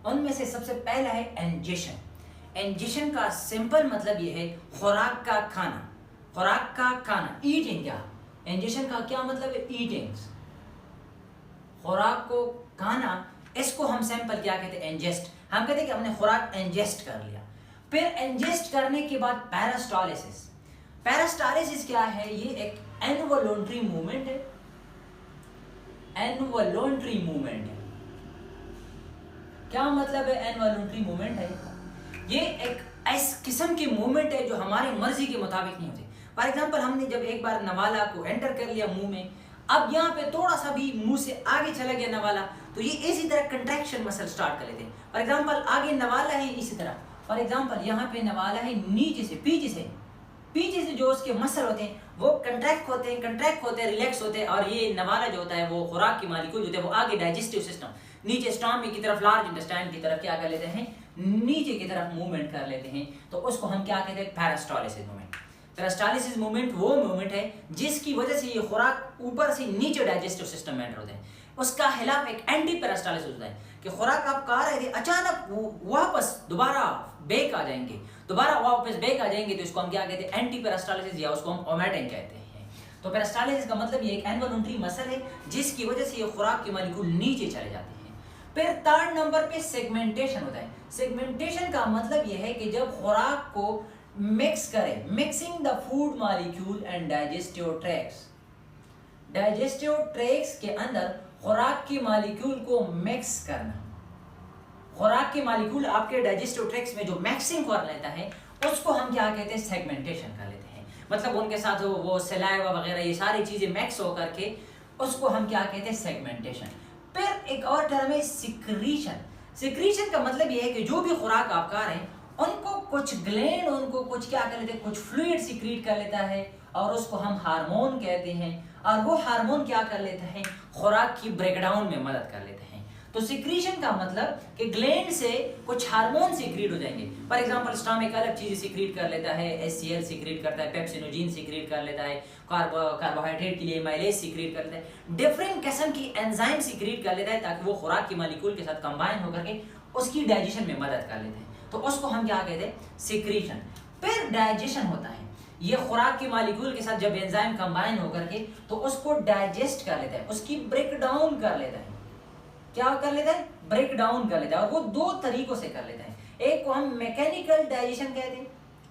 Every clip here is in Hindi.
उनमें से सबसे पहला है एंजेशन। एंजेशन का सिंपल मतलब ये है खुराक का खाना, खुराक का खाना, ईटिंग। क्या एंजेशन का क्या मतलब है? ईटिंग, खुराक को खाना। इसको हम सिंपल क्या कहते हैं? इंजेस्ट। हम कहते हैं कि हमने खुराक इंजेस्ट कर लिया। फिर इंजेस्ट करने के बाद पेरिस्टालिसिस। पेरिस्टालिसिस क्या है? ये एक इनवॉलंटरी मूवमेंट है, इनवॉलंटरी मूवमेंट है। क्या मतलब है? इनवॉलंटरी मूवमेंट है, ये एक इस किस्म की मूवमेंट है जो हमारी मर्जी के मुताबिक नहीं होती। फॉर एग्जांपल, हमने जब एक बार नवाला को एंटर कर लिया मुंह में, अब यहाँ पे थोड़ा सा भी मुंह से आगे चला गया नवाला, तो ये इसी तरह कंट्रैक्शन मसल स्टार्ट कर लेते हैं। फॉर एग्जांपल, आगे नवाला है इसी तरह, फॉर एग्जांपल यहाँ पे नवाला है नीचे से, पीछे से जो उसके मसल होते हैं वो कंट्रैक्ट होते हैं, रिलैक्स होते हैं, और ये नवाला जो होता है वो खुराक की मालिक्यूल जो होते हैं वो आगे डाइजेस्टिव सिस्टम नीचे स्टमक की तरफ, लार्ज इंटेस्टाइन की तरफ क्या कर लेते हैं? नीचे की तरफ मूवमेंट कर लेते हैं। तो उसको हम क्या कहते हैं? Peristalsis movement. पेरिस्टालिसिस मूवमेंट वो मूवमेंट है जिसकी वजह से ये खुराक ऊपर से नीचे डाइजेस्टिव सिस्टम में एंटर होते हैं। उसका खिलाफ एक एंटी पेरिस्टालिसिस होता है कि खुराक आप खा रहे थे, अचानक वापस दोबारा बेक आ जाएंगे, तो इसको हम क्या कहते हैं? एंटी पेरिस्टालिसिस, या उसको हम ओमेटिंग कहते हैं। तो पेरिस्टालिसिस का मतलब ये एक इनवॉलंटरी मसल है जिसकी वजह से ये खुराक के मॉलिक्यूल नीचे चले जाते हैं। फिर थर्ड नंबर पे सेगमेंटेशन होता है। सेगमेंटेशन का मतलब ये है कि जब खुराक को मिक्स करें, mixing the food molecule and digestive tracts, digestive tracts के अंदर खुराक की मॉलिक्यूल को मिक्स करना। खुराक के मॉलिक्यूल आपके डाइजेस्टिव ट्रैक्ट्स में जो मिक्सिंग कर लेता है उसको हम क्या कहते हैं? सेगमेंटेशन कर लेते हैं। मतलब उनके साथ वो सलाइवा वगैरह ये सारी चीजें मिक्स होकर के उसको हम क्या कहते हैं? सेगमेंटेशन। फिर एक और टर्म है सिक्रीशन। सिक्रीशन का मतलब ये है कि जो भी खुराक आप खा रहे हैं उनको कुछ ग्लैंड उनको कुछ क्या कर लेते हैं? कुछ फ्लूइड सिक्रीट कर लेता है और उसको हम हार्मोन कहते हैं, और वो हार्मोन क्या कर लेता है? खुराक की ब्रेकडाउन में मदद कर लेते हैं। तो सिक्रीशन का मतलब कि ग्लैंड से कुछ हार्मोन सिक्रीट हो जाएंगे। फॉर एग्जांपल, स्टमक अलग चीजें सिक्रीट कर लेता है, एचसीएल सिक्रीट करता है, पेप्सिनोजेन सिक्रीट कर लेता है, कार्बोहाइड्रेट के लिए माइलेज सिक्रीट कर लेता है, डिफरेंट किस्म की एंजाइम सिक्रीट कर लेता है ताकि वो खुराक की मॉलिक्यूल के साथ कंबाइन होकर के उसकी डाइजेशन में मदद कर लेते हैं। तो उसको हम क्या कहते हैं? सिक्रीशन। फिर डाइजेशन होता है, ये खुराक की मॉलिक्यूल के साथ जब एंजाइम कंबाइन होकर के तो उसको डाइजेस्ट कर लेता है, उसकी ब्रेक डाउन कर लेता है। क्या कर लेता है? ब्रेक डाउन कर लेता है। और वो दो तरीकों से कर लेता है। एक को हम मैकेनिकल डाइजेशन कहते हैं,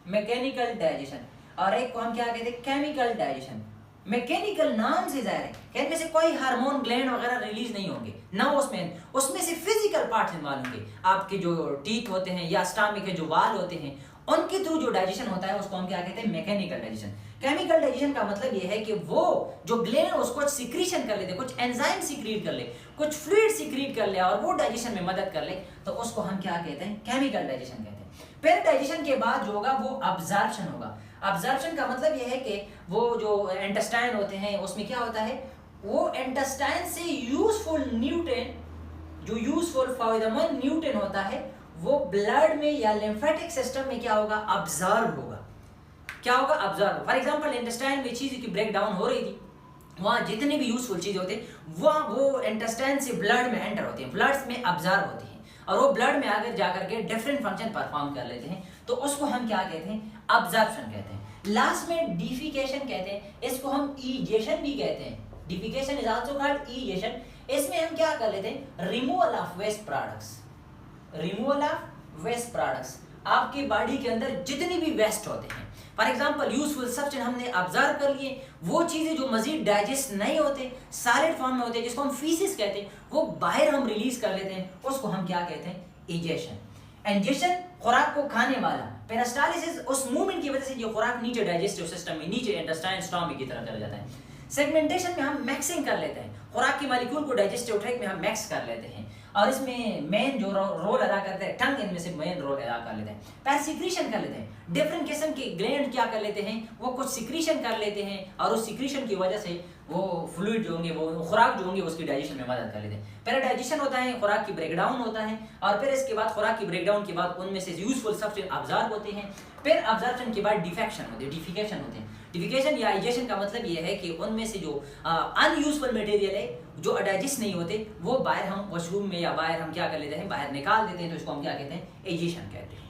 मैकेनिकल डाइजेशन, और एक को हम क्या कहते हैं? Chemical digestion. मैकेनिकल नाम से जाहिर है कि इनमें से कोई हार्मोन ग्लैंड वगैरह रिलीज नहीं होंगे ना, उसमें से फिजिकल पार्ट्स इन्वॉल्व होंगे। आपके जो टीथ होते हैं या स्टमक के जो वाल होते हैं उनके थ्रू जो डाइजेशन होता है उसको हम क्या कहते हैं? Mechanical digestion. केमिकल डाइजेशन का मतलब यह है कि वो जो ग्लैंड उसको सिक्रीशन कर लेते, कुछ एंजाइम सिक्रीट कर ले, कुछ फ्लूइड सिक्रीट कर ले और वो डाइजेशन में मदद कर ले, तो उसको हम क्या कहते हैं? केमिकल डाइजेशन कहते हैं। फिर डाइजेशन के बाद जो होगा वो अब्जॉर्प्शन होगा। अब्जॉर्प्शन का मतलब यह है कि वो जो इंटेस्टाइन होते हैं उसमें क्या होता है? वो इंटेस्टाइन से यूजफुल न्यूट्रिएंट, जो यूजफुल फायदेमंद न्यूट्रिएंट होता है वो ब्लड में या लिम्फेटिक सिस्टम में क्या होगा? अब्जॉर्ब होगा। क्या होगा? अब्जॉर्ब। फॉर एग्जांपल, इंटेस्टाइन में चीज की ब्रेक डाउन हो रही थी, वहां जितने भी यूजफुल चीज होते हैं वहां वो इंटेस्टाइन से ब्लड में एंटर होती है, ब्लड में अब्जॉर्ब होती है और वो ब्लड में आकर जाकर के डिफरेंट फंक्शन परफॉर्म कर लेते हैं। तो उसको हम क्या कहते हैं? अब्जॉर्प्शन कहते हैं। लास्ट में डिफिकेशन कहते हैं, इसको हम ईजेशन भी कहते हैं। Defecation is also called egestion. इसमें हम क्या कर लेते हैं? Removal of waste products, removal of waste products. आपकी बॉडी के अंदर जितनी भी वेस्ट होते हैं, फॉर एग्जांपल यूजफुल सब्सटेंस हमने ऑब्जर्व कर लिए, वो चीजें जो मजीद डाइजेस्ट नहीं होते, सॉलिड फॉर्म में होते हैं, जिसको हम फीसिस कहते हैं, वो बाहर हम रिलीज कर लेते हैं, उसको हम क्या कहते हैं? इजेशन। इंजेशन खुराक को खाने वाला, पेरिस्टालिसिस उस मूवमेंट की वजह से जो खुराक नीचे डाइजेस्टिव सिस्टम में, नीचे इंटेस्टाइन स्टमक की तरफ चला जाता है। सेगमेंटेशन में हम मिक्सिंग कर लेते हैं, खुराक की मॉलिक्यूल को डाइजेस्टिव ट्रैक्ट में हम मिक्स कर लेते हैं, और इसमें मेन जो रोल अदा करते हैं टंग, इनमें से मेन रोल अदा कर लेते हैं। फिर सिक्रीशन कर लेते हैं, डिफरेंट किस्म के ग्लैंड क्या कर लेते हैं? वो कुछ सिक्रीशन कर लेते हैं और उस सिक्रीशन की वजह से वो फ्लूइड जो होंगे, वो खुराक जो होंगे उसकी डाइजेशन में मदद कर लेते हैं। पहले डाइजेशन होता है, खुराक की ब्रेकडाउन होता है, और फिर इसके बाद खुराक की ब्रेकडाउन के बाद उनमें से यूजफुल सब्सटेंस अब्जॉर्ब होते हैं। फिर अब्जॉर्प्शन के बाद डिफेक्शन होते हैं, डिफिकेशन होते हैं। डिफिकेशन या इजेशन का मतलब ये है कि उनमें से जो अनयूजफुल मटेरियल है, जो डाइजेस्ट नहीं होते वो बाहर हम वॉशरूम में या बाहर हम क्या कर लेते हैं, बाहर निकाल देते हैं, तो इसको हम क्या कहते हैं, एजिशन कहते हैं।